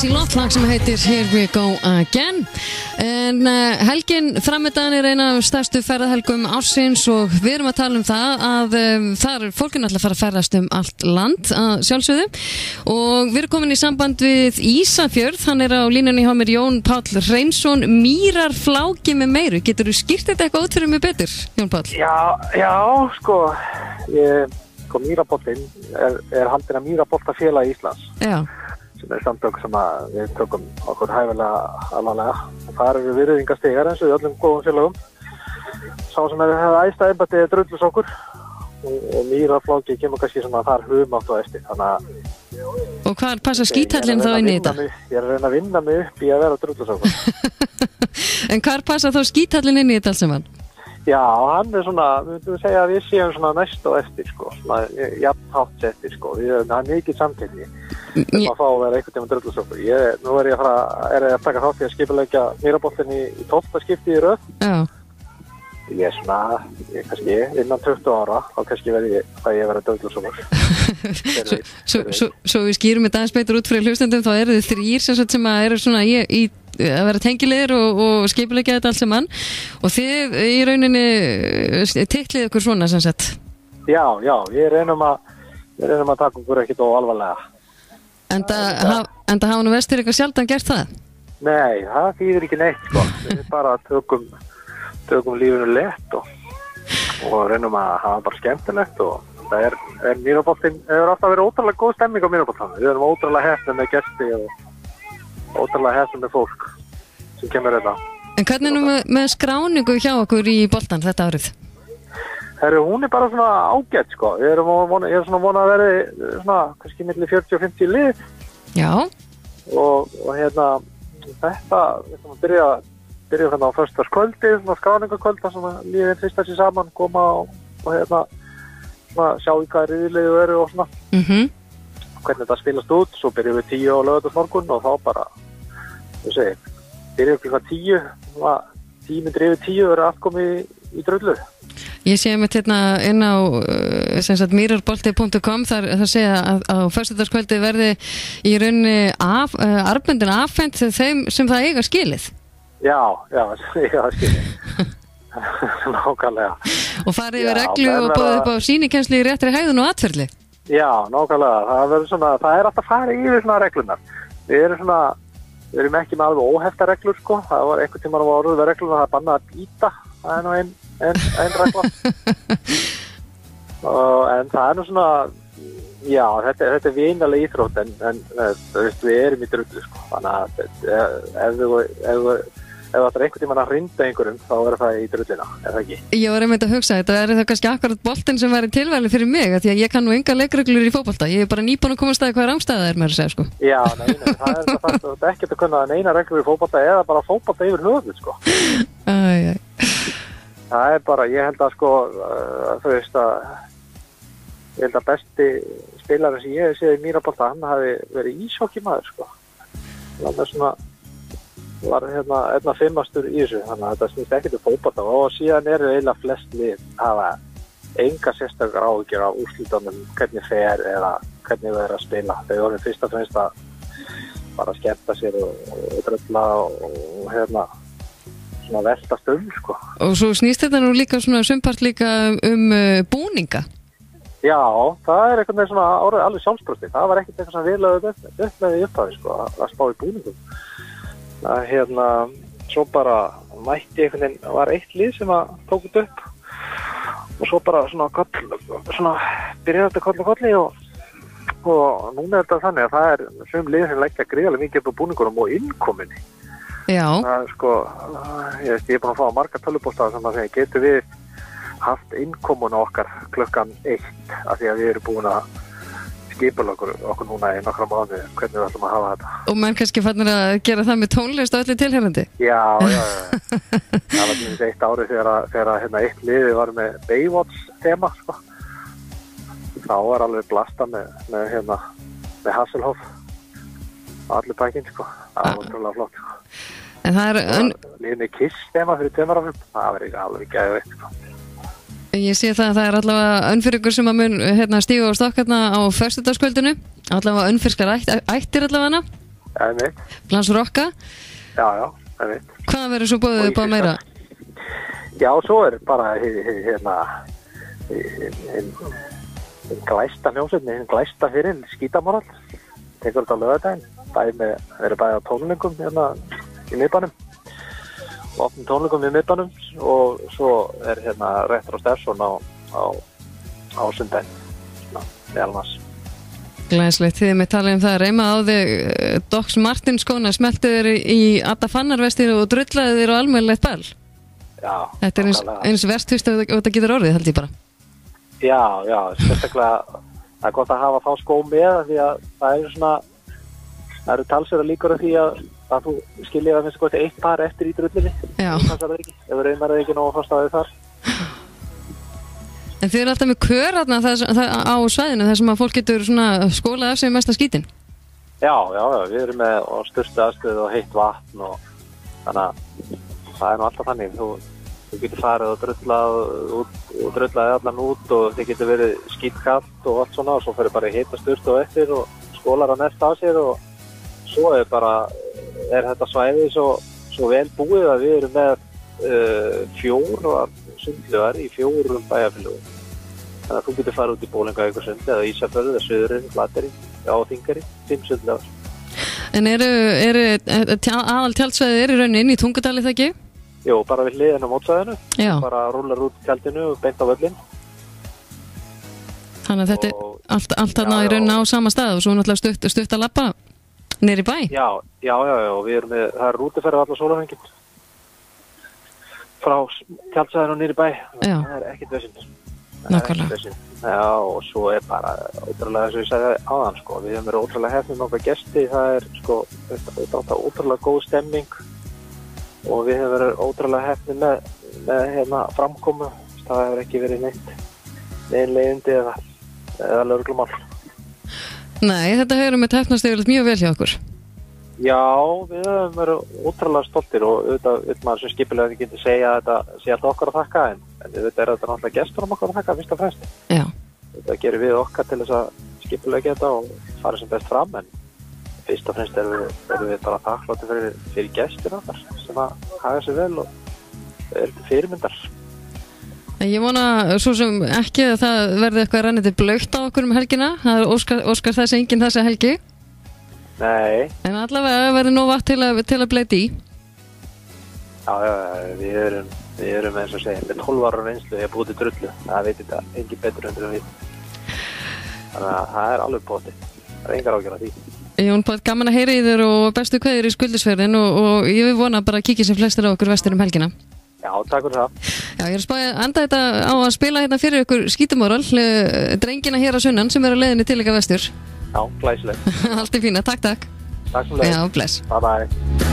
Tracy Lott lag sem heitir Here We Go Again. En helgin framöndan eina af stærstu ferðahelgum ársins og við erum að tala það að þar fólkin alltaf fara að ferðast allt land að sjálfsögðu og við erum komin í samband við Ísafjörð, hann á línunni hjá mér Jón Páll Hreinsson, Mýrarfláki með meiru. Getur þú skýrt þetta eitthvað út fyrir mig betur, Jón Páll? Já, sko, Mýraboltinn er haldin af Mýraboltafélagi Íslands. Já. Sem samtök sem við tökum okkur hæfilega alvarlega. Og þar eru virðingastigar eins og í öllum góðum félagum. Sá sem hefur æðsta embætti drullis okkur og Mýrarfláki kemur kannski svona þar humátt og eftir. Og hvað passa skíthallinn þá inn í þetta? Ég er að reyna að vinna mig upp í að vera drullis okkur. En hvað passa þá skíthallinn inn í þetta alls saman? Já, hann svona, við myndum segja að við séum svona næst og eftir, sko, svona jafnhátt eftir, sko, hann mikið samkeppni að fá að vera einhvern tímann drullusokkur. Nú er ég að taka þátt í að skipuleggja Mýraboltinn í 12. skipti í röð. Já. Ég er svona, kannski innan 20 ára, þá kannski að ég vera drullusokkur. Svo við skýrum þetta aðeins betur út fyrir hlustendum, þá eru þið þrír sem að eru svona í að vera tengilegir og skipuleggja þetta allt saman og þið í rauninni titlið ykkur svona sem sagt. Já, við reynum að taka okkur ekkert of alvarlega. Enda hafa nú vestir eitthvað sjaldan gert það? Nei, það þýðir ekki neitt, sko. Við bara tökum lífinu létt og reynum að hafa bara skemmtilegt og það er Mýraboltinn, hefur alltaf verið ótrúlega góð stemming á Mýraboltinn. Við erum ótrúlega heppnir með gesti og ótrúlega heppnir með fólk sem kemur þetta. En hvernig nú með skráningu hjá okkur í boltan þetta árið? Hún er bara svona ágætt, sko. Ég er svona vonað að veri svona kannski milli 40 og 50 lið. Já. Og þetta, við ætlum að byrja hérna á föstudagskvöldi, svona skráningakvölda, svona liðin fyrsta sér saman, koma og svona sjá í hvað riðilegu eru og svona. Hvernig þetta spilast út, svo byrjum við 10 á laugardagsmorgun og þá bara, byrjum klukkan 10, 10 yfir 10 verður allt komið í drullu. Ég sé mitt hérna inn á mýrarbolti.com þar segja að á föstudagskvöldi verði í rauninni armböndin afhent þeim sem það eiga skilið. Já, eiga skilið. Nákvæmlega. Og farið yfir reglu og búið upp á sýnikenslu í réttri hegðun og atferli. Já, nákvæmlega. Það er alltaf farið yfir svona reglunar. Við erum ekki með alveg óhefta reglur, sko. Það var einhvern tímann var orðið við regluna, það er bannað að býta. Það er nú ein regla. En það er nú svona, já, þetta er vinaleg íþrótt, en við erum í drullu, sko. Þannig að ef það er einhvern tímann að hrinda einhverjum, þá er það í drullina, er það ekki? Ég var einmitt að hugsa, þetta er það kannski akkurat boltinn sem væri tilvæli fyrir mig, því að ég kann nú enga leikreglur í fótbolta. Ég er bara nýbúin að komast að hvað rámstæða er með að segja, sko. Já, það er þetta ekkert að kunna neina reglur í fótbolta eða bara fótbolta yfir höfuð, sko. Það er bara, ég held að, sko, ég held að besti spilari sem ég hef séð í Mýrabolta, hann hafi verið íshokkímaður, sko. Það er svona var hérna fimmastur í þessu, þannig að þetta snýst ekkert fótbolta og síðan eru eiginlega flest lið hafa enga sérstakar áhyggjur af úrslitunum, hvernig fer eða hvernig þau eru að spila. Þau voru fyrst og fremst að bara skemmta sér og drulla og svona veltast sko. Og svo snýst þetta nú líka svona sumpart líka búninga? Já, það er einhvern veginn svona orðið alveg sjálfsprösti. Það var ekkert eitthvað sem við lögðum upp með í upphafi, sko, að spá í búningum. Svo bara mætti einhvern veginn, var eitt lið sem að tók þetta upp og svo bara svona byrjaði þetta kolli og núna er þetta þannig að það er sum lið sem leggja gríðarlega mikið upp á búningunum og innkominni. Já. Það er sko, ég er búin að fá marga tölvupósta sem að segja, getur við haft innkomuna okkar klukkan 1 af því að við erum búin að skipulega okkur núna í nokkra mánuði hvernig við ætlum að hafa þetta. Og menn kannski fannir að gera það með tónlist og öllu tilheyrandi? Já. Það var mjög eitt árið þegar eitt liði var með Baywatch tema, sko. Þá var alveg blasta með Hasselhoff allir pakkin, sko. Það var útrúlega flott, sko. En það er liðið með Kiss tema fyrir tveimurafum, það var ekki alveg geðveikt, sko. Ég sé það að það er allavega önnfyrringur sem að mun stíga á stokk á föstudagskvöldinu, allavega önnfyrskar ættir allavega hana. einmitt. Blansrokka. Já, einmitt. Hvað verður svo boðið upp á meira? Já, svo bara hérna hinn glæsta hljómsveitin, hinn glæsta fyrir skítamorall. Tekur þetta á laugardaginn. Við erum bæði á tónleikum hérna í miðbænum. Opnum tónleikum í miðbænum og svo hérna Retro Stefson á sundaginn. Meðal annars. Glæslegt, þið með talið það reyma á þig Docs Martens skóna, smeltu þér í Adda Fannarvestir og drullaði þér á almennilegt ball. Já. Þetta eins verstust og þetta getur orðið, held ég bara. Já, sérstaklega það gott að hafa þá skó með því að það eru talsverðar líkur af því að þú skiljið að minnst gott eitt par eftir í drullinni. Já. Ef reymar ekki nóg að fórstaði þar. En þið eru alltaf með kör á svæðinu þar sem að fólk getur skólað af sig mesta skítin? Já, við erum með styrstu aðstöðu og heitt vatn og þannig að það er nú alltaf þannig. Þú getur farið og drullaði allan út og þið getur verið skítkalt og allt svona og svo fyrir bara heita styrstu og eftir og skólar að nesta á sér og svo er þetta svæði svo vel búið að við erum með 4 sundlaugar í 4 bæjarfélögum. Þannig að þú getur farið út í Bolungarvíkursund eða Ísafjörður eða Suðurinn, Flateyri, Þingeyri, 5 sundlaugar. En aðal tjaldsvæðið í rauninni inn í Tungudali það ekki? Jú, bara við hliðina á mótsvæðinu. Já. Bara rúlar út tjaldinu og beint á völlin. Þannig að þetta er allt þarna í rauninni á sama stað og svo náttúrulega stutt að labba niður í bæ. Já, við erum með, það er rútuferð allar sólarhringinn. Frá tjaldsvæðinu niður í bæ. Já. Það er ekkert vesinn. Nákvæmlega. Já, og svo er bara ótrúlega, eins og ég sagði áðan, við höfum verið ótrúlega hefnir með okkar gesti, það er þetta ótrúlega góð stemming og við höfum verið ótrúlega hefnir með framkomu, það hefur ekki verið neinn leiðindi eða lögreglumál. Nei, þetta hefur með hefnast yfirleitt mjög vel hjá okkur. Já, við höfum verið ótrúlega stoltir og auðvitað maður sem skipulega getur segja að þetta sé alltaf okkar að þakka en auðvitað er þetta náttúrulega gestur okkar að þakka fyrst og fremst. Já. Þetta gerir við okkar til þess að skipulega geta og fara sem best fram en fyrst og fremst erum við bara þakklátti fyrir gestur okkar sem að hafa sér vel og er fyrirmyndar. Ég vona svo sem ekki að það verði eitthvað rennandi blautt á okkur helgina, það er óskar þess enginn þessa helgi. Nei. En allavega verður nóg vatn til að bleiti í. Já, við erum eins og segja, með 12 ára reynslu ég búið til drullu, það veit þetta engin betur en við. Þannig að það er alveg potið, það er engar ágjörð af því. Jón Páll, gaman að heyra í þér og bestu kveðjur í Skuldisfjörðinn og ég vil vona bara að kíkja sem flestir á okkur vestur helgina. Já, takk fyrir það. Já, ég er að spája að enda þetta á að spila hérna fyrir ykkur skítamóral, drengina hér á sunnan sem er á leiðinni til ykkar vestur. Já, glæsilegt. Allt er fína, takk. Takk fyrir það. Já, bless. Bye bye.